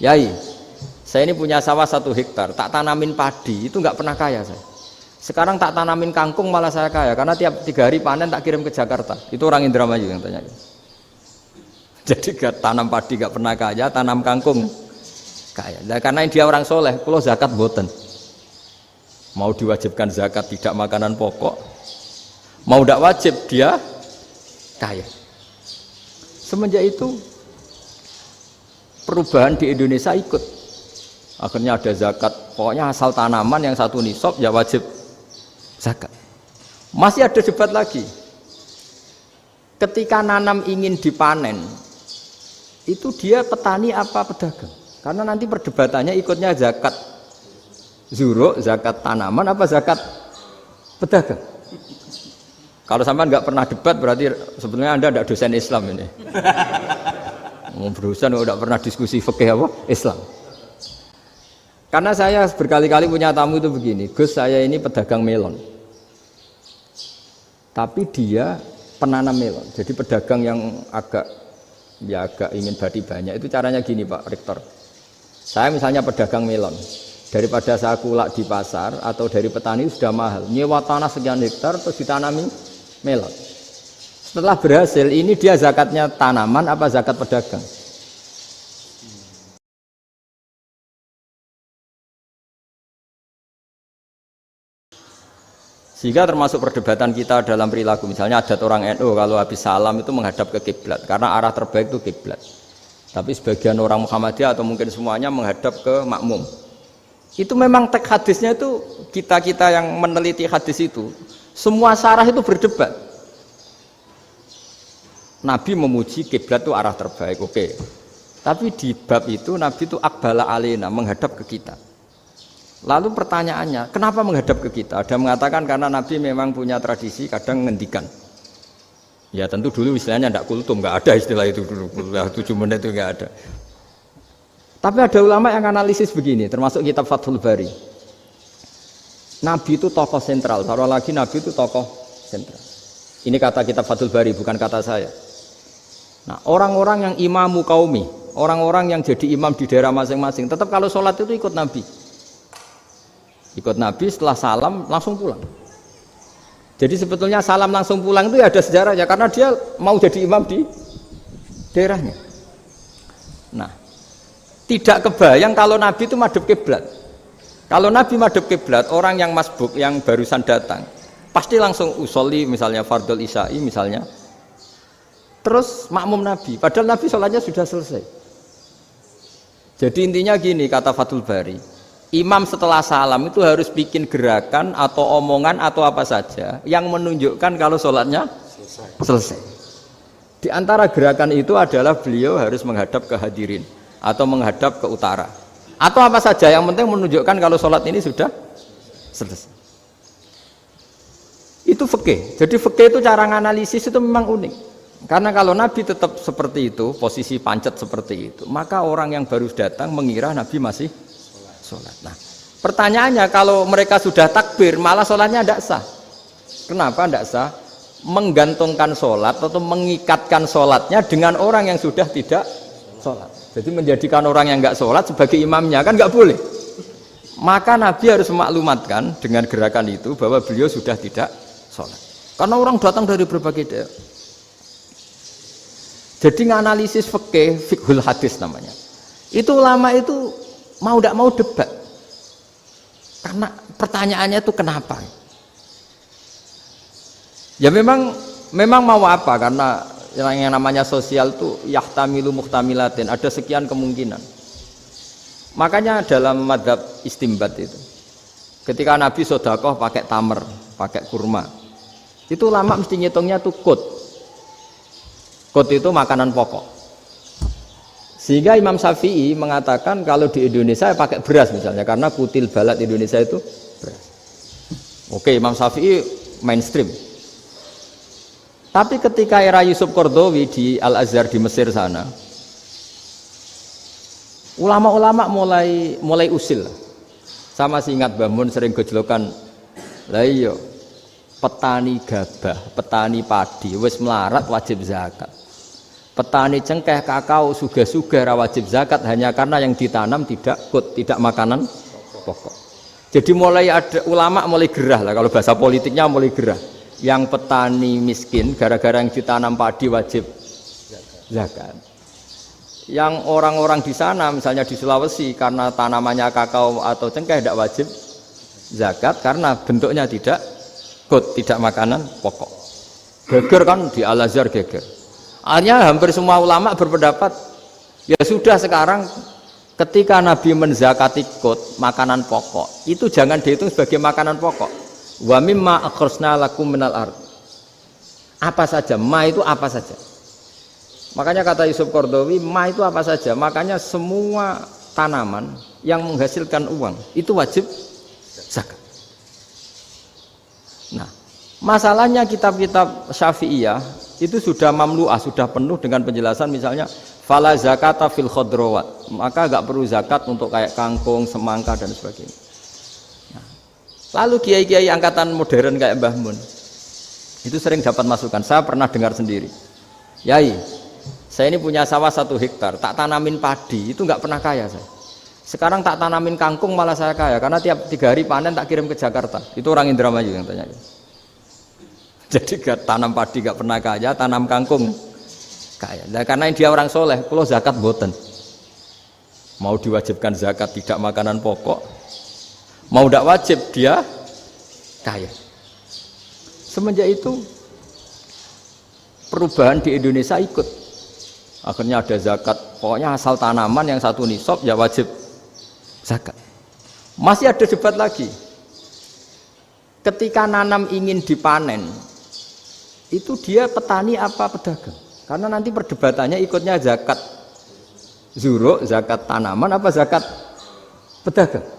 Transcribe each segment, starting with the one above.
Yai, saya ini punya sawah 1 hektar, tak tanamin padi, itu nggak pernah kaya saya. Sekarang tak tanamin kangkung malah saya kaya, karena tiap 3 hari panen tak kirim ke Jakarta. Itu orang Indramayu yang tanya. Jadi tanam padi nggak pernah kaya, tanam kangkung kaya. Nah, karena dia orang soleh, kalau zakat boten. Mau diwajibkan zakat tidak makanan pokok, mau tidak wajib dia kaya. Semenjak itu perubahan di Indonesia ikut. Akhirnya ada zakat, pokoknya asal tanaman yang 1 nisab ya wajib zakat. Masih ada debat lagi. Ketika nanam ingin dipanen, itu dia petani apa pedagang? Karena nanti perdebatannya ikutnya zakat zuruk, zakat tanaman apa zakat pedagang. Kalau sampai nggak pernah debat berarti sebenarnya Anda tidak dosen Islam ini. Berusaha nggak pernah diskusi fikih apa Islam. Karena saya berkali-kali punya tamu itu begini, Gus saya ini pedagang melon, tapi dia penanam melon, jadi pedagang yang agak ingin badi banyak. Itu caranya gini Pak Rektor, saya misalnya pedagang melon, daripada saya kulak di pasar atau dari petani sudah mahal, nyewa tanah sekian hektar terus ditanami melon. Setelah berhasil ini dia zakatnya tanaman apa zakat pedagang? Sehingga termasuk perdebatan kita dalam perilaku, misalnya adat orang NU kalau habis salam itu menghadap ke kiblat karena arah terbaik itu kiblat. Tapi sebagian orang Muhammadiyah atau mungkin semuanya menghadap ke makmum. Itu memang teks hadisnya itu kita yang meneliti hadis itu semua syarah itu berdebat. Nabi memuji kiblat itu arah terbaik, oke. Tapi di bab itu Nabi itu aqbala alaina, menghadap ke kita. Lalu pertanyaannya, kenapa menghadap ke kita? Ada mengatakan karena Nabi memang punya tradisi kadang ngendikan. Ya tentu dulu istilahnya tidak kultum, nggak ada istilah itu dulu, 7 menit itu nggak ada. Tapi ada ulama yang analisis begini, termasuk kitab Fathul Bari. Nabi itu tokoh sentral, taruh lagi Nabi itu tokoh sentral. Ini kata kitab Fathul Bari, bukan kata saya. Nah, orang-orang yang imamu qaumi, orang-orang yang jadi imam di daerah masing-masing, tetap kalau sholat itu ikut Nabi. Ikut Nabi setelah salam langsung pulang. Jadi sebetulnya salam langsung pulang itu ya ada sejarahnya karena dia mau jadi imam di daerahnya. Nah, tidak kebayang kalau Nabi itu madhep kiblat. Kalau Nabi madhep kiblat, orang yang masbuk yang barusan datang pasti langsung usolli misalnya fardhul isya'i misalnya. Terus makmum Nabi, padahal Nabi sholatnya sudah selesai. Jadi intinya gini kata Fathul Bari, imam setelah salam itu harus bikin gerakan atau omongan atau apa saja yang menunjukkan kalau sholatnya selesai. Di antara gerakan itu adalah beliau harus menghadap ke hadirin atau menghadap ke utara atau apa saja yang penting menunjukkan kalau sholat ini sudah selesai. Itu fikih. Jadi fikih itu cara menganalisis itu memang unik. Karena kalau Nabi tetap seperti itu, posisi pancet seperti itu, maka orang yang baru datang mengira Nabi masih sholat. Nah, pertanyaannya kalau mereka sudah takbir, malah sholatnya tidak sah. Kenapa tidak sah? Menggantungkan sholat atau mengikatkan sholatnya dengan orang yang sudah tidak sholat. Jadi menjadikan orang yang nggak sholat sebagai imamnya kan nggak boleh. Maka Nabi harus memaklumatkan dengan gerakan itu bahwa beliau sudah tidak sholat. Karena orang datang dari berbagai daerah. Jadi nganalisis fikih, fiqhul hadis namanya. Itu ulama itu mau tidak mau debat. Karena pertanyaannya itu kenapa? Ya memang mau apa? Karena yang namanya sosial itu yahtamilu muhtamilatin, ada sekian kemungkinan. Makanya dalam madzhab istimbat itu, ketika Nabi sedekah pakai tamer, pakai kurma, itu ulama mesti ngitungnya tuh kut. Kut itu makanan pokok. Sehingga Imam Syafi'i mengatakan kalau di Indonesia pakai beras misalnya, karena kutil balat Indonesia itu beras. Oke, Imam Syafi'i mainstream. Tapi ketika era Yusuf Qaradawi di Al-Azhar di Mesir sana, ulama-ulama mulai usil. Sama sih ingat Mbah Mun sering gejlokan, lah iya petani gabah, petani padi wis melarat wajib zakat. Petani cengkeh, kakao, suga-suga ra wajib zakat hanya karena yang ditanam tidak tidak makanan pokok. Jadi mulai ada ulama mulai gerah lah, kalau bahasa politiknya mulai gerah. Yang petani miskin gara-gara yang ditanam padi wajib zakat. Yang orang-orang di sana misalnya di Sulawesi karena tanamannya kakao atau cengkeh tidak wajib zakat karena bentuknya tidak makanan pokok. Geger kan di Al-Azhar geger. Akhirnya hampir semua ulama berpendapat ya sudah sekarang ketika Nabi menzakati makanan pokok itu jangan dihitung sebagai makanan pokok. Wa mimma akhrajna lakum minal ard. Apa saja, ma itu apa saja. Makanya kata Yusuf Qaradawi, ma itu apa saja. Makanya semua tanaman yang menghasilkan uang itu wajib zakat. Nah, masalahnya kitab-kitab Syafi'iyah itu sudah mamlu'ah, sudah penuh dengan penjelasan misalnya fala zakata fil khadrawat. Maka enggak perlu zakat untuk kayak kangkung, semangka dan sebagainya. Lalu kiai-kiai angkatan modern kayak Mbah Mun itu sering dapat masukan. Saya pernah dengar sendiri. Yai, saya ini punya sawah 1 hektar, tak tanamin padi, itu nggak pernah kaya saya. Sekarang tak tanamin kangkung malah saya kaya, karena tiap 3 hari panen tak kirim ke Jakarta. Itu orang Indramayu yang tanya. Jadi gak tanam padi nggak pernah kaya, tanam kangkung kaya. Nah, karena dia orang soleh, kalau zakat boten. Mau diwajibkan zakat tidak makanan pokok. Mau tidak wajib dia kaya. Semenjak itu perubahan di Indonesia ikut. Akhirnya ada zakat. Pokoknya asal tanaman yang 1 nisab ya wajib zakat. Masih ada debat lagi. Ketika nanam ingin dipanen, itu dia petani apa pedagang? Karena nanti perdebatannya ikutnya zakat zuruk, zakat tanaman apa zakat pedagang.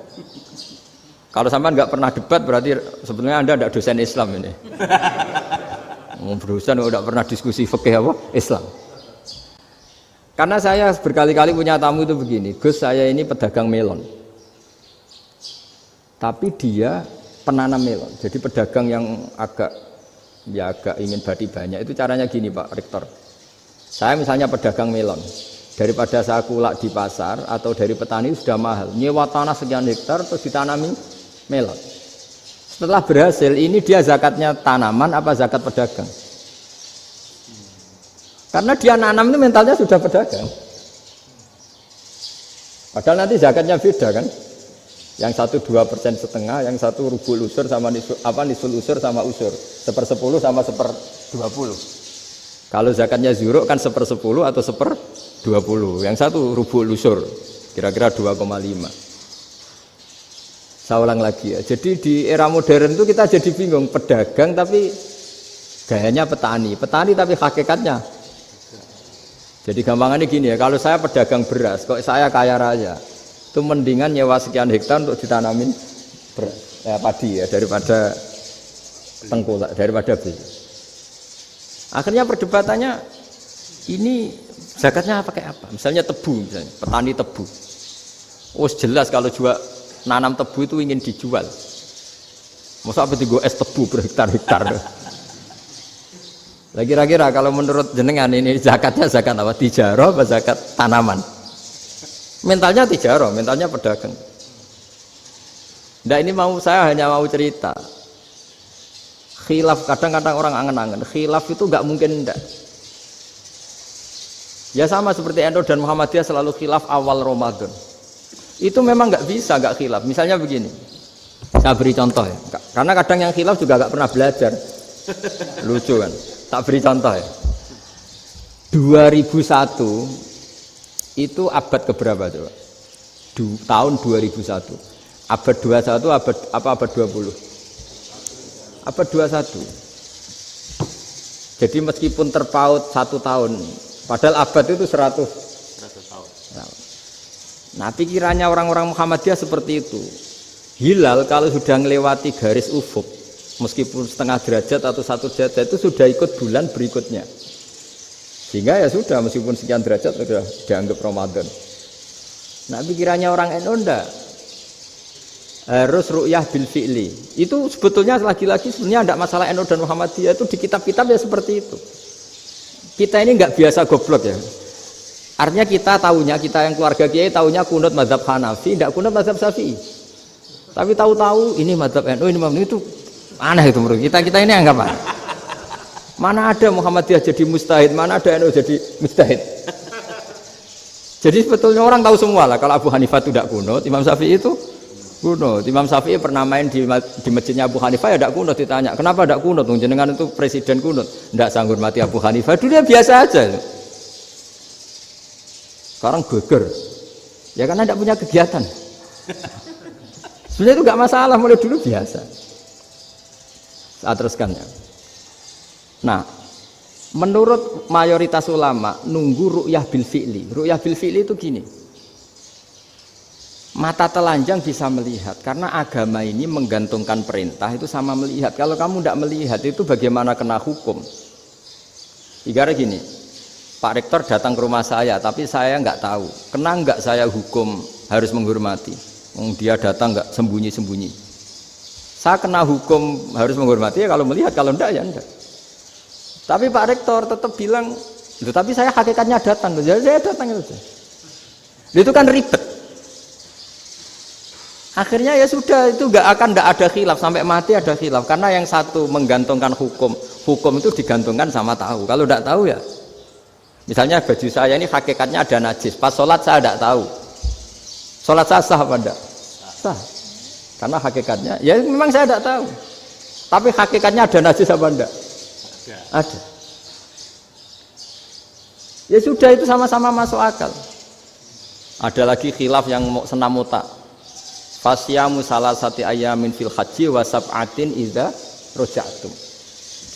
Kalau sampean nggak pernah debat berarti sebenarnya Anda tidak dosen Islam ini. Dosen nggak pernah diskusi fikih apa Islam. Karena saya berkali-kali punya tamu itu begini, Gus saya ini pedagang melon. Tapi dia penanam melon. Jadi pedagang yang agak ingin badi banyak itu caranya gini Pak Rektor. Saya misalnya pedagang melon. Daripada saya kulak di pasar atau dari petani sudah mahal. Nyewa tanah sekian hektar terus ditanami melon. Setelah berhasil ini dia zakatnya tanaman apa zakat pedagang? Karena dia nanam itu mentalnya sudah pedagang. Padahal nanti zakatnya beda kan? Yang 1,2% yang satu rubul usur sama nisul usur sama usur. 1/10 sama 1/20. Kalau zakatnya zuruk kan 1/10 atau 1/20. Yang satu rubul usur kira-kira 2,5. Saya ulang lagi ya. Jadi di era modern itu kita jadi bingung, pedagang tapi gayanya petani, petani tapi hakikatnya. Jadi gampangannya gini ya, kalau saya pedagang beras, kok saya kaya raya, itu mendingan nyewa sekian hektar untuk ditanamin padi ya daripada tengkulak, daripada beli. Akhirnya perdebatannya ini zakatnya pakai apa? Misalnya tebu, misalnya petani tebu. Oh jelas kalau jual nanam tebu itu ingin dijual. Masa apa tiga es tebu berhektar-hektar. Lah kira-kira kalau menurut jenengan ini zakatnya zakat apa? Tijarah apa zakat tanaman? Mentalnya tijarah, mentalnya pedagang. Nah ini saya hanya mau cerita. Khilaf kadang-kadang orang angen-angen. Khilaf itu nggak mungkin enggak. Ya sama seperti NU dan Muhammadiyah selalu khilaf awal Ramadan. Itu memang nggak bisa nggak khilaf. Misalnya begini, saya beri contoh ya. Karena kadang yang khilaf juga nggak pernah belajar. Lucu kan? Tak beri contoh ya. 2001 itu abad keberapa coba? Tahun 2001. Abad 21 abad 20? Abad 21. Jadi meskipun terpaut 1 tahun, padahal abad itu 100 tahun. Nah pikirannya orang-orang Muhammadiyah seperti itu. Hilal kalau sudah melewati garis ufuk, meskipun setengah derajat atau 1 derajat itu sudah ikut bulan berikutnya. Sehingga ya sudah meskipun sekian derajat sudah dianggap Ramadan. Nah pikirannya orang NU enggak. Harus ru'yah bil fi'li. Itu sebetulnya lagi-lagi sebenarnya enggak masalah NU dan Muhammadiyah, itu di kitab-kitab ya seperti itu. Kita ini nggak biasa goblok ya. Artinya kita yang keluarga kiai tahunya kunut mazhab Hanafi, tidak kunut mazhab Syafi'i. Tapi tahu-tahu ini mazhab NU, ini mazhab itu aneh itu menurut kita ini anggap apa? Mana ada Muhammadiyah jadi mustahid, mana ada NU jadi mustahid. Jadi sebetulnya orang tahu semua lah kalau Abu Hanifah itu tidak kunut, Imam Syafi'i itu kunut. Imam Syafi'i pernah main di masjidnya Abu Hanifah ya tidak kunut, ditanya kenapa tidak kunut? Jenengan itu presiden kunut, tidak sanggup mati Abu Hanifah. Dulu dia biasa aja. Sekarang geger, ya karena tidak punya kegiatan. Sebenarnya itu nggak masalah, mulai dulu biasa. Saya teruskan ya. Nah, menurut mayoritas ulama nunggu ru'yah bil fi'li. Ru'yah bil fi'li itu gini. Mata telanjang bisa melihat karena agama ini menggantungkan perintah itu sama melihat. Kalau kamu tidak melihat itu bagaimana kena hukum? Ibarat gini, Pak Rektor datang ke rumah saya tapi saya nggak tahu. Kena nggak saya hukum harus menghormati? Dia datang nggak sembunyi-sembunyi. Saya kena hukum harus menghormati ya kalau melihat, kalau enggak ya enggak. Tapi Pak Rektor tetap bilang, tapi saya hakikatnya datang, jadi saya datang itu. Itu kan ribet. Akhirnya ya sudah itu nggak ada khilaf sampai mati ada khilaf karena yang satu menggantungkan hukum itu digantungkan sama tahu. Kalau tidak tahu ya, misalnya baju saya ini hakikatnya ada najis, pas sholat saya tidak tahu. Sholat saya sah apa enggak? Sah. Karena hakikatnya, ya memang saya tidak tahu. Tapi hakikatnya ada najis apa enggak? Ada. Ya sudah itu sama-sama masuk akal. Ada lagi khilaf yang senam otak. Fasyamu salasati ayamin fil haji wa sab'atin idza raja'tum.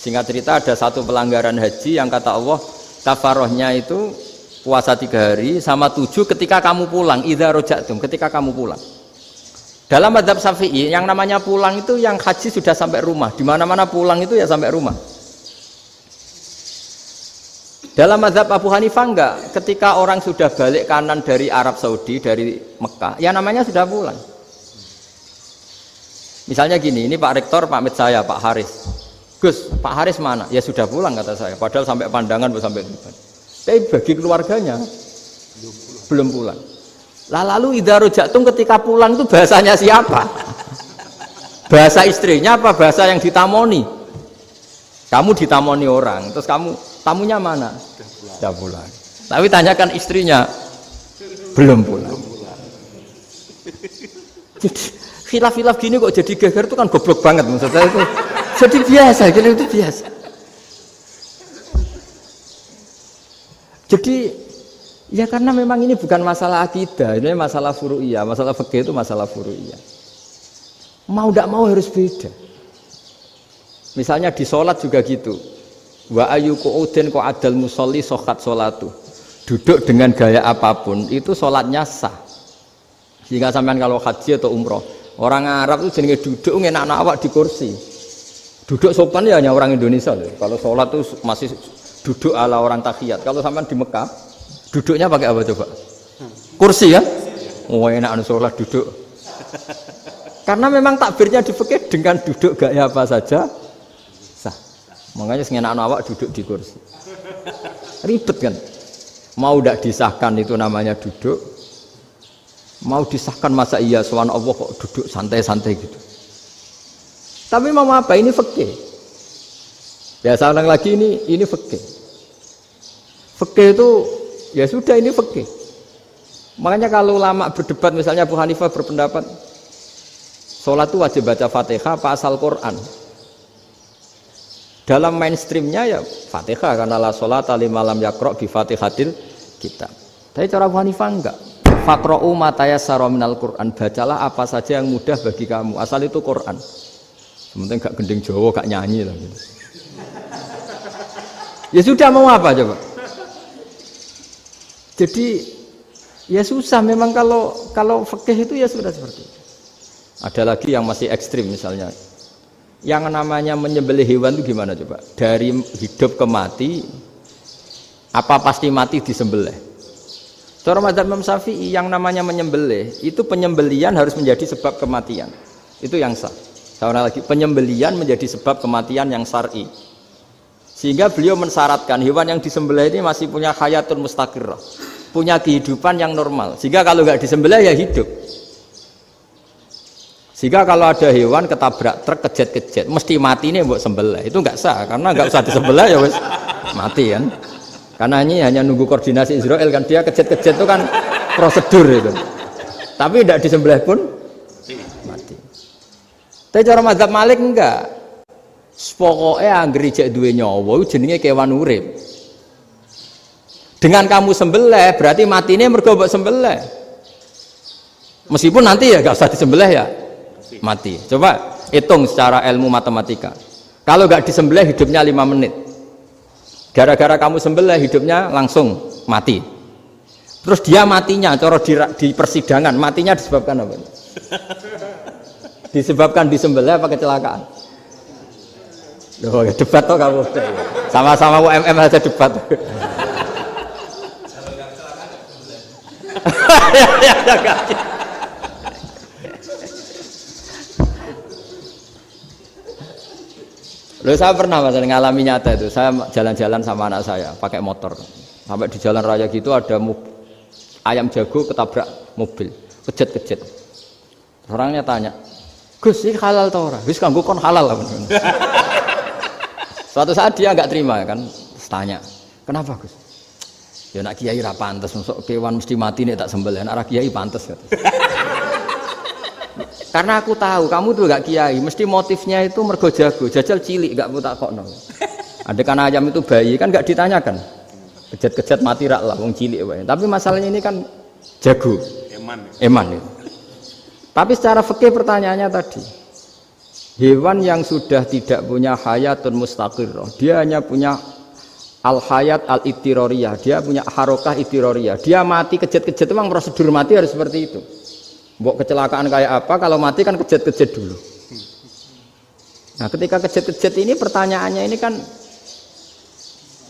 Singkat cerita ada satu pelanggaran haji yang kata Allah kafarohnya itu puasa 3 hari sama 7 ketika kamu pulang, idza raja'tum, ketika kamu pulang. Dalam mazhab Syafi'i yang namanya pulang itu yang haji sudah sampai rumah. Di mana-mana pulang itu ya sampai rumah. Dalam mazhab Abu Hanifah enggak, ketika orang sudah balik kanan dari Arab Saudi, dari Mekah, ya namanya sudah pulang. Misalnya gini, ini Pak Rektor pamit saya, Pak Haris. Gus, Pak Haris mana? Ya sudah pulang kata saya, padahal sampai pandangan sampai depan. Tapi bagi keluarganya belum pulang. Lalu idza raja'tum ketika pulang itu bahasanya siapa? Bahasa istrinya apa bahasa yang ditamoni? Kamu ditamoni orang, terus kamu tamunya mana? Sudah pulang. Tapi tanyakan istrinya, belum pulang. Jadi khilaf-khilaf gini kok jadi geger itu kan goblok banget maksudnya itu. Jadi biasa, gitu itu biasa. Jadi ya karena memang ini bukan masalah akidah, ini masalah furu'iyah, masalah fikih itu masalah furu'iyah. Mau tidak mau harus beda. Misalnya di sholat juga gitu. Wa ayyuku udin ko adal musolli sohat sholatu. Duduk dengan gaya apapun itu sholatnya sah. Sehingga sampean kalau haji atau umroh, orang Arab itu jenenge duduk ngenak awak di kursi. Duduk sopan ya hanya orang Indonesia loh. Kalau sholat itu masih duduk ala orang tahiyat. Kalau sampean di Mekah, duduknya pakai apa coba? Kursi ya? Oh enak sholat duduk. Karena memang takbirnya di fikih dengan duduk gaya apa saja sah. Makanya sengenak awak duduk di kursi. Ribet kan? Mau tidak disahkan itu namanya duduk. Mau disahkan masa iya soal Allah kok duduk santai-santai gitu. Tapi mau apa? Ini fikih. Biasa orang lagi ini fikih. Fikih itu ya sudah ini fikih. Makanya kalau ulama berdebat misalnya Abu Hanifah berpendapat sholat itu wajib baca Fatihah apa asal Quran. Dalam mainstreamnya ya Fatihah karena la sholata liman lam yaqra bi Fatihatil kitab. Tapi cara Abu Hanifah enggak. Faqra'u ma tayassara minal Quran, bacalah apa saja yang mudah bagi kamu. Asal itu Quran. Sementing enggak gending Jawa, enggak nyanyi lah gitu. Ya sudah mau apa coba? Jadi ya susah memang kalau fikih itu ya sudah seperti itu. Ada lagi yang masih ekstrim misalnya. Yang namanya menyembelih hewan itu gimana coba? Dari hidup ke mati apa pasti mati disembelih? Cara mazhab Imam Syafi'i yang namanya menyembelih itu penyembelian harus menjadi sebab kematian. Itu yang sah. Seorang lagi penyembelian menjadi sebab kematian yang syar'i. Sehingga beliau mensyaratkan hewan yang disembelih ini masih punya hayatun mustaqirrah, punya kehidupan yang normal. Sehingga kalau nggak disembelih ya hidup. Sehingga kalau ada hewan ketabrak truk kejet-kejet, mesti mati ini buat sembelih. Itu nggak sah, karena nggak usah disembelih ya wes mati kan. Karena ini hanya nunggu koordinasi Israel kan, dia kejet-kejet itu kan prosedur itu. Tapi tidak disembelih pun mati. Tapi cara mazhab Malik enggak. Pokoknya anggere jek duwe nyawa jenenge kewan urip. Dengan kamu sembelih berarti matine mergo mbok sembelih. Meskipun nanti ya enggak usah disembelih ya mati. Coba hitung secara ilmu matematika. Kalau enggak disembelih hidupnya 5 menit. Gara-gara kamu sembelih hidupnya langsung mati. Terus dia matinya, cara di persidangan matinya disebabkan apa? Disebabkan disembelih apa kecelakaan? Loh, ya debat toh kamu. Sama-sama UMM aja debat. Loh, saya pernah ngalami nyata itu. Saya jalan-jalan sama anak saya pakai motor. Sampai di jalan raya gitu ada ayam jago ketabrak mobil, kejet-kejet. Orangnya tanya, "Gus, ini halal tau ora?" "Wis kanggo kon halal." Suatu saat dia enggak terima kan, tanya, "Kenapa, Gus?" "Ya nak kiai ra pantes, mosok kewan mesti mati nek tak sembelih, nak ra kiai pantes." Karena aku tahu kamu tuh enggak kiai, mesti motifnya itu mergo jago, jajal cilik enggak tak kokno. Ada kan ayam itu bayi kan enggak ditanyakan. Kejet-kejet mati rak lah wong cilik wae. Tapi masalahnya ini kan jago. Eman itu. Tapi secara fikih pertanyaannya tadi, hewan yang sudah tidak punya hayatun mustaqirrah, dia hanya punya al-hayat al-ittiroriyah, dia punya harokah ittiroriyah. Dia mati kejet-kejet memang prosedur mati harus seperti itu. Mbok kecelakaan kayak apa, kalau mati kan kejet-kejet dulu. Nah, ketika kejet-kejet ini pertanyaannya ini kan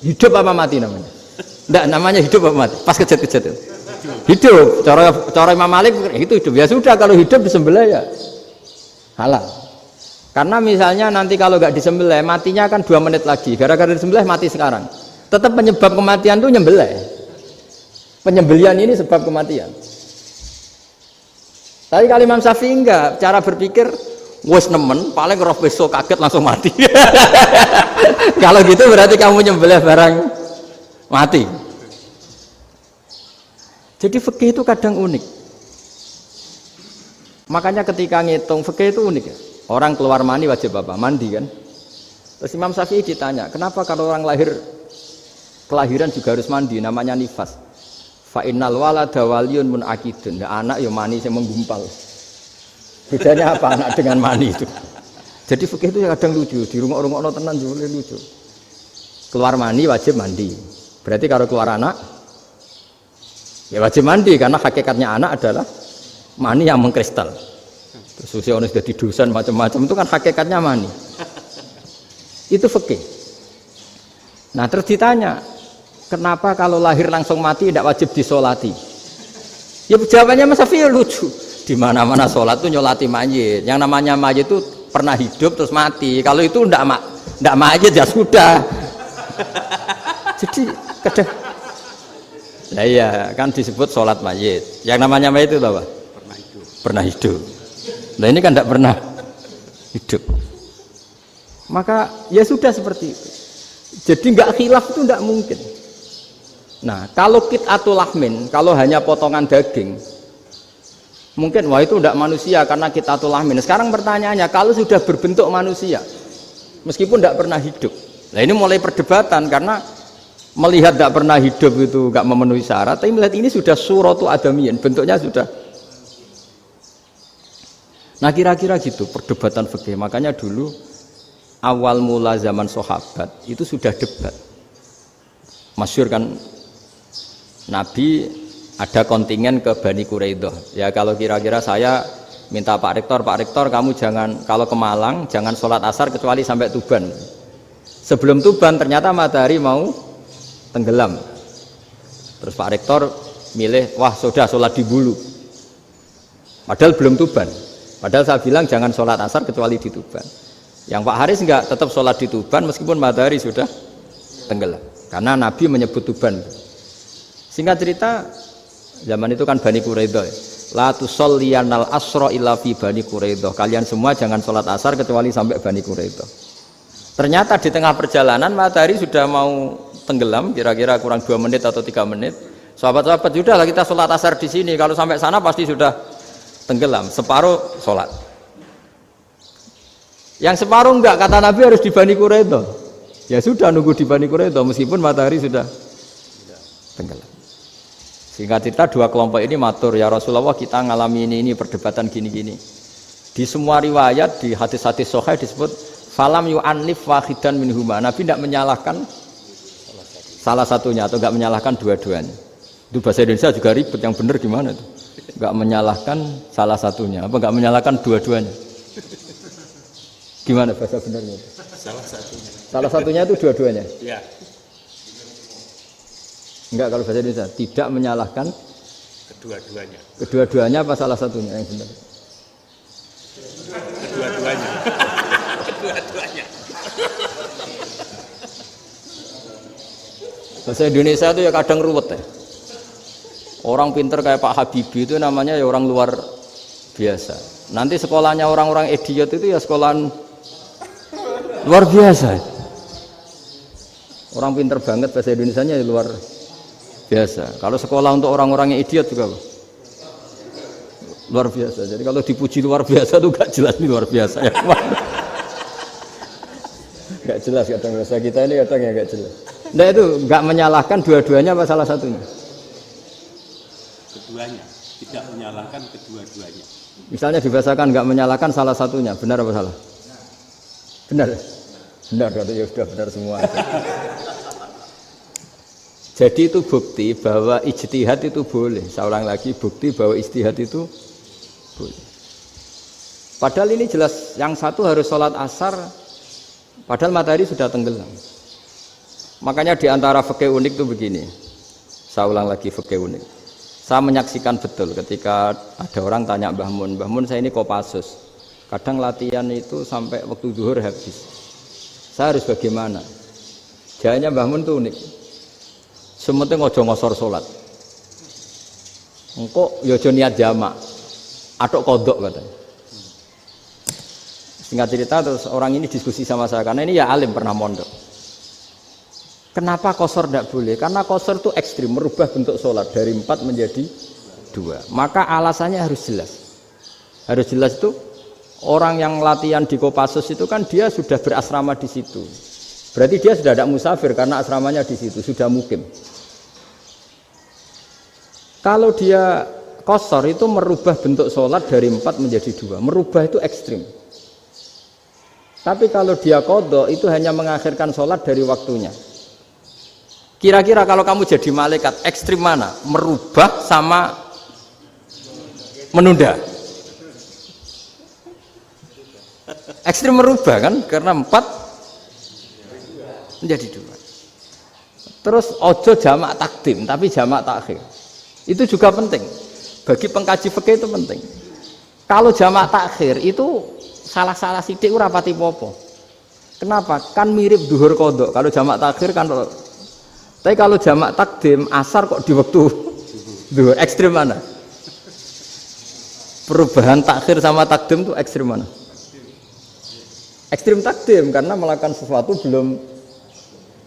hidup apa mati namanya? Enggak, namanya hidup apa mati? Pas kejet-kejet itu. Hidup. Cara Imam Malik itu hidup. Ya sudah, kalau hidup disembelih ya halal. Karena misalnya nanti kalau nggak disembelih matinya kan 2 menit lagi. Gara-gara disembelih mati sekarang. Tetap penyebab kematian itu nyembelih. Penyembelian ini sebab kematian. Tapi kalau Imam Syafi'i enggak, cara berpikir wes nemen, paling roh besok kaget langsung mati. Kalau gitu berarti kamu nyembelih barang mati. Jadi fikih itu kadang unik. Makanya ketika ngitung fikih itu unik ya. Orang keluar mani wajib apa? Mandi kan. Terus Imam Syafi'i ditanya, kenapa kalau orang lahir kelahiran juga harus mandi? Namanya nifas. Fa innal walada waliyun munaqidun. Ya, anak ya mani yang menggumpal. Bedanya apa anak dengan mani itu? Jadi fikih itu kadang lucu. Di rumah-rumah tenan juga lucu. Keluar mani wajib mandi. Berarti kalau keluar anak ya wajib mandi karena hakikatnya anak adalah mani yang mengkristal. Terus usia orang sudah didosan macam-macam itu kan hakikatnya mani. Itu fikih. Nah terus ditanya, kenapa kalau lahir langsung mati tidak wajib disolati? Ya jawabannya Mas Syafi'i lucu. Di mana-mana sholat itu nyolati mayit. Yang namanya mayit itu pernah hidup terus mati. Kalau itu tidak mayit ya sudah. Jadi kadang, nah iya kan disebut sholat mayit. Yang namanya mayit itu apa? Pernah hidup. Nah ini kan tidak pernah hidup. Maka ya sudah seperti itu. Jadi nggak khilaf itu nggak mungkin. Nah kalau qit'atul lahmin, kalau hanya potongan daging, mungkin wah itu tidak manusia karena qit'atul lahmin. Sekarang pertanyaannya, kalau sudah berbentuk manusia, meskipun tidak pernah hidup, nah ini mulai perdebatan karena melihat tidak pernah hidup itu nggak memenuhi syarat, tapi melihat ini sudah suratu adamiyin, bentuknya sudah. Nah kira-kira gitu perdebatan fikih. Makanya dulu awal mula zaman sahabat itu sudah debat. Masyhur kan Nabi ada kontingen ke Bani Quraidah. Ya kalau kira-kira saya minta Pak Rektor kamu jangan kalau ke Malang jangan sholat asar kecuali sampai Tuban. Sebelum Tuban ternyata matahari mau tenggelam. Terus Pak Rektor milih, wah sudah sholat di Bulu. Padahal belum Tuban. Padahal saya bilang jangan sholat asar kecuali di Tuban. Yang Pak Haris enggak, tetap sholat di Tuban meskipun matahari sudah tenggelam. Karena Nabi menyebut tuban. Singkat cerita, zaman itu kan Bani Quraidah. La tusolliyanal asra illa fi Bani Quraidah. Kalian semua jangan sholat asar kecuali sampai Bani Quraidah. Ternyata di tengah perjalanan matahari sudah mau tenggelam, kira-kira kurang 2 menit atau 3 menit. Sahabat-sahabat, sudahlah kita sholat asar di sini. Kalau sampai sana pasti sudah tenggelam. Separuh sholat. Yang separuh enggak, kata Nabi harus di Bani Quraidah. Ya sudah nunggu di Bani Quraidah meskipun matahari sudah tenggelam. Singkat cerita 2 kelompok ini matur, ya Rasulullah kita ngalami ini perdebatan gini-gini. Di semua riwayat di hadis-hadis sahih disebut falam yu'annif wahidan minhuma. Nabi tidak menyalahkan salah satunya atau enggak menyalahkan dua-duanya. Itu bahasa Indonesia juga ribet, yang benar gimana itu? Enggak menyalahkan salah satunya, apa enggak menyalahkan dua-duanya? Gimana bahasa benernya? Salah satunya. Salah satunya itu dua-duanya? Ya. Enggak, kalau bahasa Indonesia tidak menyalahkan Kedua-duanya. Kedua-duanya apa salah satunya yang benar? Kedua-duanya. Kedua-duanya. Bahasa Indonesia itu ya kadang ruwet ya. Orang pinter kayak Pak Habibie itu namanya ya orang luar biasa. Nanti sekolahnya orang-orang idiot itu ya sekolahan luar biasa. Orang pinter banget bahasa Indonesianya ya luar biasa. Kalau sekolah untuk orang-orang yang idiot juga luar biasa. Jadi kalau dipuji luar biasa itu gak jelas ini luar biasa ya. Gak jelas kadang bahasa kita ini kadang ya gak jelas. Nah itu gak menyalahkan dua-duanya apa salah satunya? Keduanya, tidak menyalahkan kedua-duanya. Misalnya dibahasakan nggak menyalahkan salah satunya, benar apa salah? Benar, benar. Ya sudah benar semua. Jadi itu bukti bahwa ijtihad itu boleh. Saya ulang lagi, bukti bahwa ijtihad itu boleh. Padahal ini jelas yang satu harus sholat asar, padahal matahari sudah tenggelam. Makanya di antara fikih unik itu begini. Saya ulang lagi fikih unik. Saya menyaksikan betul ketika ada orang tanya Mbah Mun saya ini Kopassus. Kadang latihan itu sampai waktu zuhur habis. Saya harus bagaimana? Jawabannya Mbah Mun itu unik. Sementing ojo ngosor sholat. Engko yo aja niat jamak. Atok kodok katanya. Singkat cerita terus orang ini diskusi sama saya karena ini ya alim pernah mondok. Kenapa qashar tidak boleh? Karena qashar itu ekstrim, merubah bentuk sholat dari 4 menjadi 2. Maka alasannya harus jelas. Harus jelas itu orang yang latihan di Kopassus itu kan dia sudah berasrama di situ. Berarti dia sudah tidak musafir karena asramanya di situ, sudah mukim. Kalau dia qashar itu merubah bentuk sholat dari 4 menjadi 2. Merubah itu ekstrim. Tapi kalau dia qadha itu hanya mengakhirkan sholat dari waktunya. Kira-kira kalau kamu jadi malaikat ekstrim mana? Merubah sama menunda? Ekstrim merubah kan? Karena 4 menjadi 2. Terus ojo jamak takdim tapi jamak takhir. Itu juga penting. Bagi pengkaji fikih itu penting. Kalau jamak takhir itu salah-salah sithik ora pati popo. Kenapa? Kan mirip duhur qadha. Kalau jamak takhir kan. Tapi kalau jamak takdim asar kok di waktu duhur, ekstrim mana? Perubahan takhir sama takdim itu ekstrim mana? Ekstrim takdim karena melakukan sesuatu belum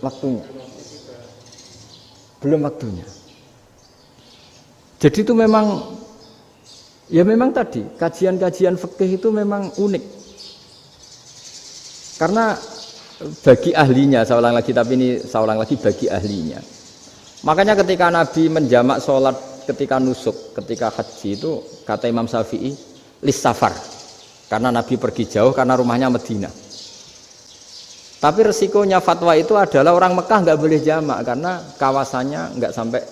waktunya. Belum waktunya. Jadi itu memang ya memang tadi kajian-kajian fikih itu memang unik. Karena bagi ahlinya, saya ulang lagi tapi ini saya ulang lagi bagi ahlinya. Makanya ketika Nabi menjamak sholat ketika nusuk, ketika haji itu kata Imam Syafi'i lis safar. Karena Nabi pergi jauh karena rumahnya Medina. Tapi resikonya fatwa itu adalah orang Mekah nggak boleh jamak karena kawasannya nggak sampai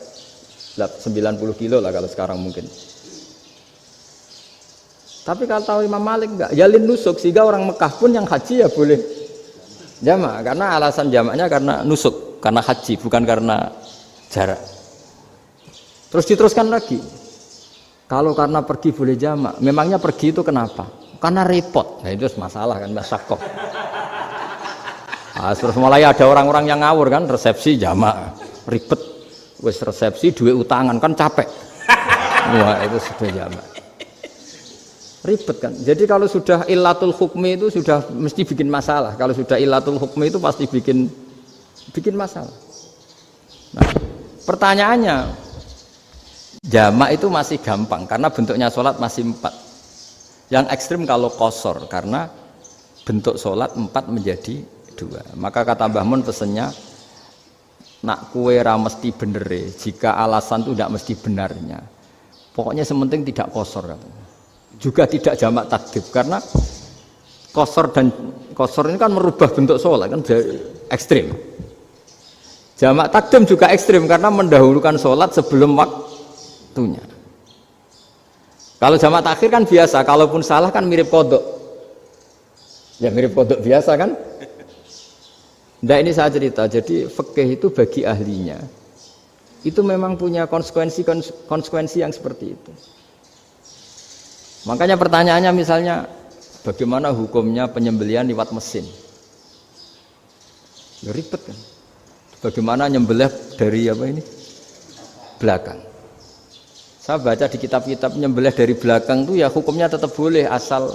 90 kilo lah kalau sekarang mungkin. Tapi kalau tahu Imam Malik nggak, jalin nusuk sehingga orang Mekah pun yang haji ya boleh jamak karena alasan jamaknya karena nusuk, karena haji bukan karena jarak. Terus diteruskan lagi. Kalau karena pergi boleh jamak, memangnya pergi itu kenapa? Karena repot. Nah itu masalah kan, masyakoh. Terus mulai ada orang-orang yang ngawur kan, resepsi jamak, ribet. Wis resepsi duit utangan kan capek. Wah, itu sudah jamak. Ribet kan. Jadi kalau sudah illatul hukmi itu sudah mesti bikin masalah. Kalau sudah illatul hukmi itu pasti bikin masalah. Nah, pertanyaannya, jamak itu masih gampang karena bentuknya sholat masih 4. Yang ekstrim kalau qasar karena bentuk sholat 4 menjadi 2. Maka kata Mbah Mun pesennya, nak kue ra mesti bener, jika alasan itu tidak mesti benarnya. Pokoknya sementing tidak qasar katanya. Juga tidak jamak takdim karena qasar ini kan merubah bentuk sholat kan ekstrim. Jamak takdim juga ekstrim karena mendahulukan sholat sebelum waktunya. Kalau jamak takhir kan biasa, kalaupun salah kan mirip kodok. Ya mirip kodok biasa kan. Nah ini saya cerita, jadi fikih itu bagi ahlinya itu memang punya konsekuensi yang seperti itu. Makanya pertanyaannya misalnya, bagaimana hukumnya penyembelihan lewat mesin? Ya, ribet kan. Bagaimana nyembelih dari belakang? Saya baca di kitab-kitab nyembelih dari belakang itu ya hukumnya tetap boleh asal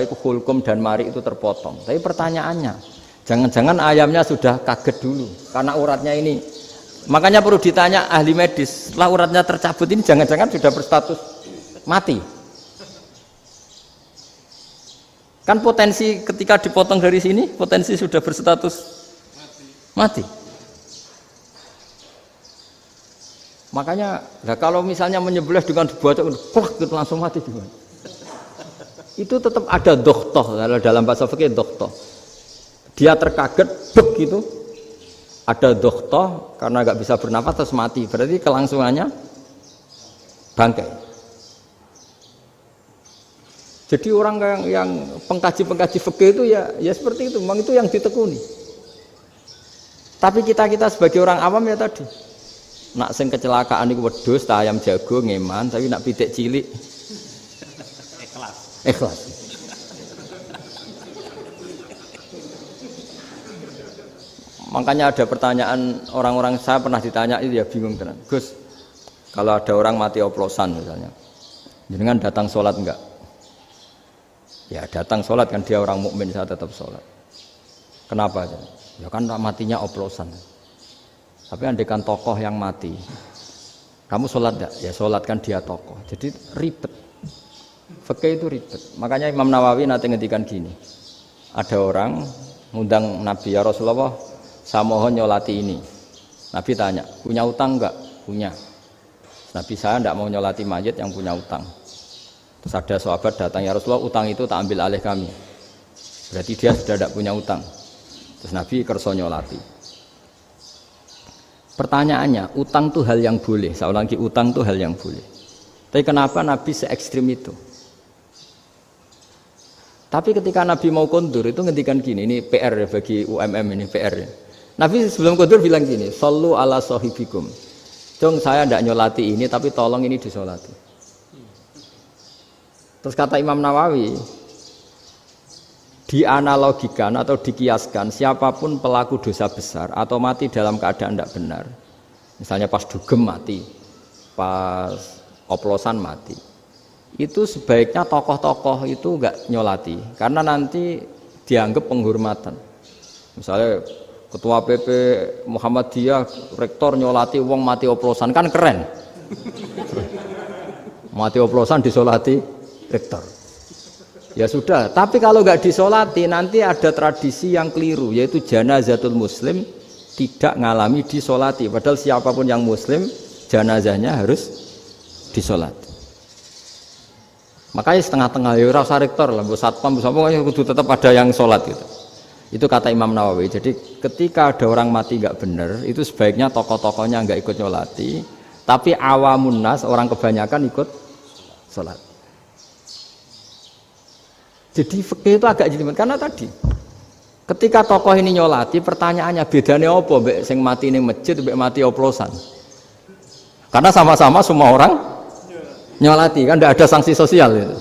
itu hulkum dan mari itu terpotong. Tapi pertanyaannya, jangan-jangan ayamnya sudah kaget dulu karena uratnya ini. Makanya perlu ditanya ahli medis, setelah uratnya tercabut ini jangan-jangan sudah berstatus mati. Kan potensi ketika dipotong dari sini, potensi sudah berstatus mati. Makanya, kalau misalnya menyembelih dengan dibacok, itu langsung mati gimana? Itu tetap ada dokhtoh, kalau dalam bahasa fikih dokhtoh. Dia terkaget, gitu, ada dokhtoh karena nggak bisa bernafas terus mati. Berarti kelangsungannya bangkai. Jadi orang yang pengkaji fikih itu ya seperti itu, memang itu yang ditekuni. Tapi kita sebagai orang awam ya tadi, nak sing kecelakaan itu wedhus, ayam jago ngeman, tapi nak pitik cilik ikhlas. Makanya ada pertanyaan orang-orang, saya pernah ditanya itu ya bingung tenan. Gus, kalau ada orang mati oplosan misalnya, jenengan datang sholat enggak? Ya datang sholat kan, dia orang mukmin, saya tetap sholat. Kenapa? Ya kan matinya oplosan. Tapi andaikan tokoh yang mati, kamu sholat enggak? Ya sholat kan dia tokoh. Jadi ribet. Fikih itu ribet. Makanya Imam Nawawi nanti ngendikan gini. Ada orang ngundang Nabi, ya Rasulullah, saya mohon nyolati ini. Nabi tanya, punya utang enggak? Punya. Nabi, saya enggak mau nyolati mayit yang punya utang. Terus ada sahabat datang, ya Rasulullah, utang itu tak ambil alih kami. Berarti dia sudah tidak punya utang. Terus Nabi kerso nyolati. Pertanyaannya, utang itu hal yang boleh. Saya ulangi, utang itu hal yang boleh. Tapi kenapa Nabi se-ekstrim itu? Tapi ketika Nabi mau kondur itu ngendikan gini, ini PR ya bagi UMM, ini PR ya. Nabi sebelum kondur bilang gini, sallu ala sahibikum. Jong saya tidak nyolati ini, tapi tolong ini disolati. Terus kata Imam Nawawi, dianalogikan atau dikiaskan siapapun pelaku dosa besar atau mati dalam keadaan tidak benar. Misalnya pas dugem mati, pas oplosan mati. Itu sebaiknya tokoh-tokoh itu enggak nyolati karena nanti dianggap penghormatan. Misalnya ketua PP Muhammadiyah rektor nyolati wong mati oplosan kan keren. Mati oplosan disolati rektor. Ya sudah, tapi kalau enggak disolati nanti ada tradisi yang keliru yaitu janazatul muslim tidak ngalami disolati padahal siapapun yang muslim janazahnya harus disolati. Makanya setengah-tengah ya ora usah rektor lah, mbok satpam pokoknya kudu tetap ada yang sholat gitu. Itu kata Imam Nawawi. Jadi ketika ada orang mati enggak benar, itu sebaiknya tokoh-tokohnya enggak ikut nyolati, tapi awamun nas, orang kebanyakan ikut sholat. Jadi fikih itu agak jelimet karena tadi ketika tokoh ini nyolati, pertanyaannya bedanya apa mbek sing mati ning masjid mbek mati oplosan? Karena sama-sama semua orang nyolati kan tidak ada sanksi sosial itu.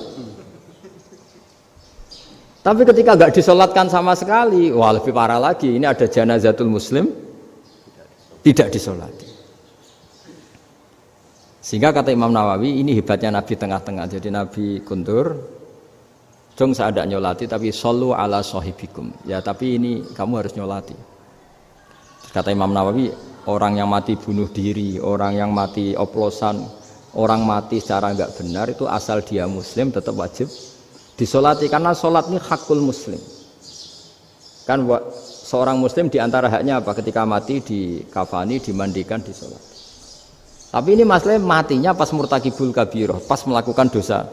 Tapi ketika nggak disolatkan sama sekali, wah lebih parah lagi. Ini ada janazatul muslim tidak disolati. Sehingga kata Imam Nawawi, ini hebatnya Nabi tengah-tengah. Jadi Nabi kundur, dong saya ada nyolati, tapi shollu ala sahibikum. Ya tapi ini kamu harus nyolati. Kata Imam Nawawi, orang yang mati bunuh diri, orang yang mati oplosan, orang mati secara enggak benar itu asal dia muslim tetap wajib disolati. Karena sholat ini hakul muslim. Kan seorang muslim diantara haknya apa? Ketika mati dikafani, dimandikan, disolati. Tapi ini masalahnya matinya pas murtakibul kabiroh, pas melakukan dosa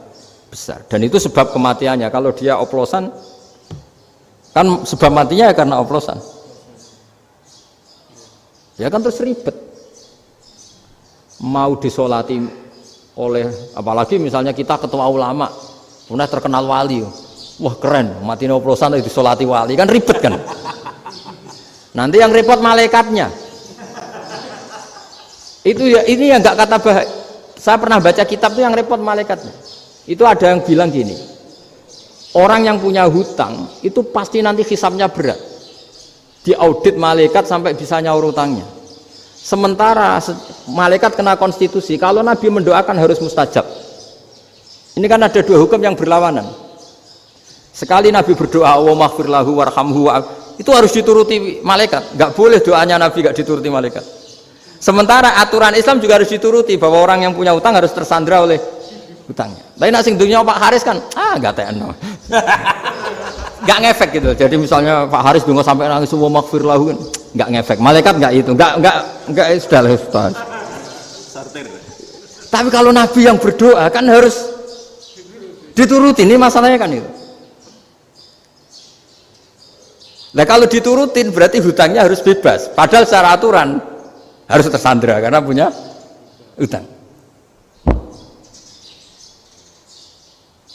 besar. Dan itu sebab kematiannya. Kalau dia oplosan, kan sebab matinya ya karena oplosan. Ya kan terus ribet. Mau disolati oleh, apalagi misalnya kita ketua ulama, punya terkenal wali. Wah keren, mati oplosan disolati wali, kan ribet kan. Nanti yang repot malaikatnya. Itu ya, ini yang nggak kata bahaya. Saya pernah baca kitab itu yang repot malaikatnya. Itu ada yang bilang gini, orang yang punya hutang itu pasti nanti hisabnya berat, diaudit malaikat sampai bisa nyaur hutangnya. Sementara malaikat kena konstitusi, kalau Nabi mendoakan harus mustajab. Ini kan ada dua hukum yang berlawanan. Sekali Nabi berdoa, Allahumma ighfir lahu warhamhu, itu harus dituruti malaikat. Nggak boleh doanya Nabi nggak dituruti malaikat. Sementara aturan Islam juga harus dituruti, bahwa orang yang punya hutang harus tersandra oleh hutangnya. Tapi nak sing dunia Pak Haris kan, nggak tekno, nggak ngefek gitu. Jadi misalnya Pak Haris dungo sampai nangis semua maghfir lahu kan, nggak ngefek. Malaikat nggak itu, nggak sudah lah. Tapi kalau Nabi yang berdoa kan harus dituruti. Ini masalahnya kan itu. Nah kalau diturutin berarti hutangnya harus bebas. Padahal secara aturan harus tersandra karena punya hutang.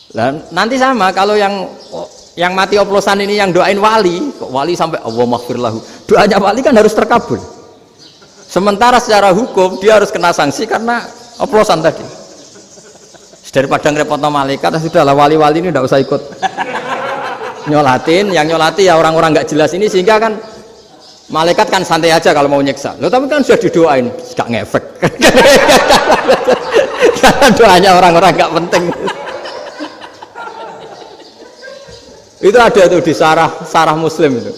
Nah, nanti sama kalau yang mati oplosan ini yang doain wali, kok wali sampai Allahumma ighfir lahu. Doanya wali kan harus terkabul. Sementara secara hukum dia harus kena sanksi karena oplosan tadi. Daripada ngerepotno malaikat, sudahlah wali-wali ini tidak usah ikut nyolatin. Yang nyolati ya orang-orang nggak jelas ini, sehingga kan malaikat kan santai aja kalau mau nyiksa. Loh tapi kan sudah didoain, nggak ngefek. Karena doanya orang-orang nggak penting. Itu ada tuh di sarah Muslim itu.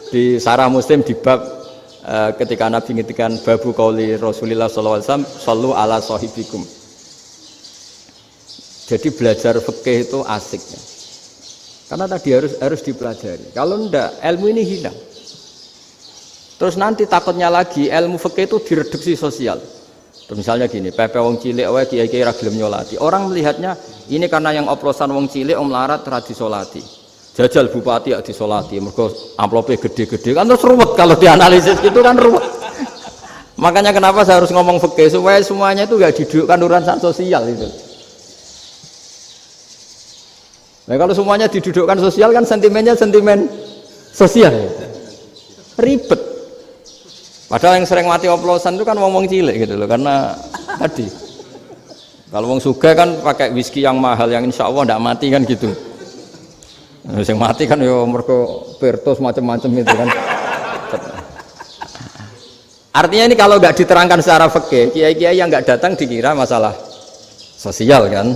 Di sarah Muslim di bab ketika Nabi ngintikan babu qauli Rasulullah sallallahu alaihi wasallam, shallu ala sahibikum. Jadi belajar fikih itu asiknya. Karena tadi harus dipelajari. Kalau enggak, ilmu ini hilang. Terus nanti takutnya lagi ilmu fikih itu direduksi sosial. Terus misalnya gini, pepe wong cilik wae kiai-kiai ra gelem nyolati. Orang melihatnya ini karena yang oplosan wong cilik om larat ra disolati. Jajal bupati ya disolati, mergo amplopnya gede-gede. Kan terus ruwet kalau dianalisis gitu kan ruwet. Makanya kenapa saya harus ngomong fikih supaya semuanya itu enggak didudukkan urusan sosial itu. Nah kalau semuanya didudukkan sosial kan sentimennya sentimen sosial. Ribet. Padahal yang sering mati oplosan itu kan wong-wong cilik gitu loh, karena tadi kalau wong sugih kan pakai whisky yang mahal yang insya Allah tidak mati kan gitu. Yang mati kan ya mergo Pertos macam-macam itu kan. Artinya ini kalau nggak diterangkan secara fikih, kiai-kiai yang nggak datang dikira masalah sosial kan.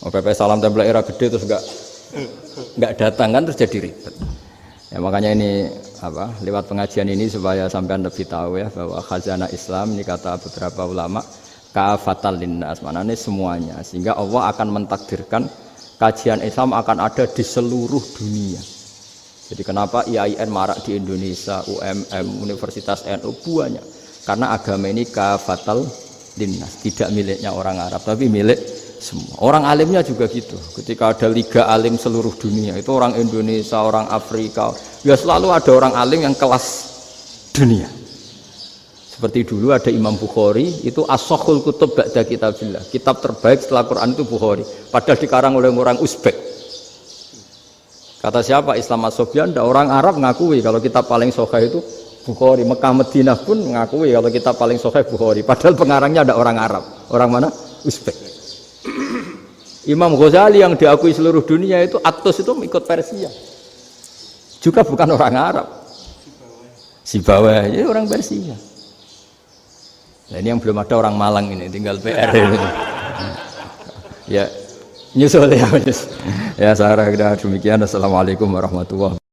PP salam template era gede terus nggak datang kan terus jadi ribet. Ya makanya ini apa lewat pengajian ini supaya sampean lebih tahu ya bahwa khazanah Islam ini kata beberapa ulama kafatal linnas, maknanya semuanya, sehingga Allah akan mentakdirkan kajian Islam akan ada di seluruh dunia. Jadi kenapa IAIN marak di Indonesia, UMM, Universitas NU banyak, karena agama ini kafatal linnas, tidak miliknya orang Arab tapi milik semua. Orang alimnya juga gitu. Ketika ada liga alim seluruh dunia, itu orang Indonesia, orang Afrika, ya selalu ada orang alim yang kelas dunia. Seperti dulu ada Imam Bukhari, itu as-sakhul kutub ba'da kitabillah. Kitab terbaik setelah Quran itu Bukhari. Padahal dikarang oleh orang Uzbek. Kata siapa? Islam As-Sofyan, orang Arab ngakui kalau kitab paling sahih itu Bukhari. Mekah Madinah pun ngakui kalau kitab paling sahih Bukhari. Padahal pengarangnya ada orang Arab. Orang mana? Uzbek. Imam Ghazali yang diakui seluruh dunia itu Atos itu ikut Persia. Juga bukan orang Arab. Sibawah ini orang Persia. Nah, ini yang belum ada orang Malang ini, tinggal PR ini. Ya, nyusul ya. Ya, saya kira demikian. Assalamualaikum warahmatullahi wabarakatuh.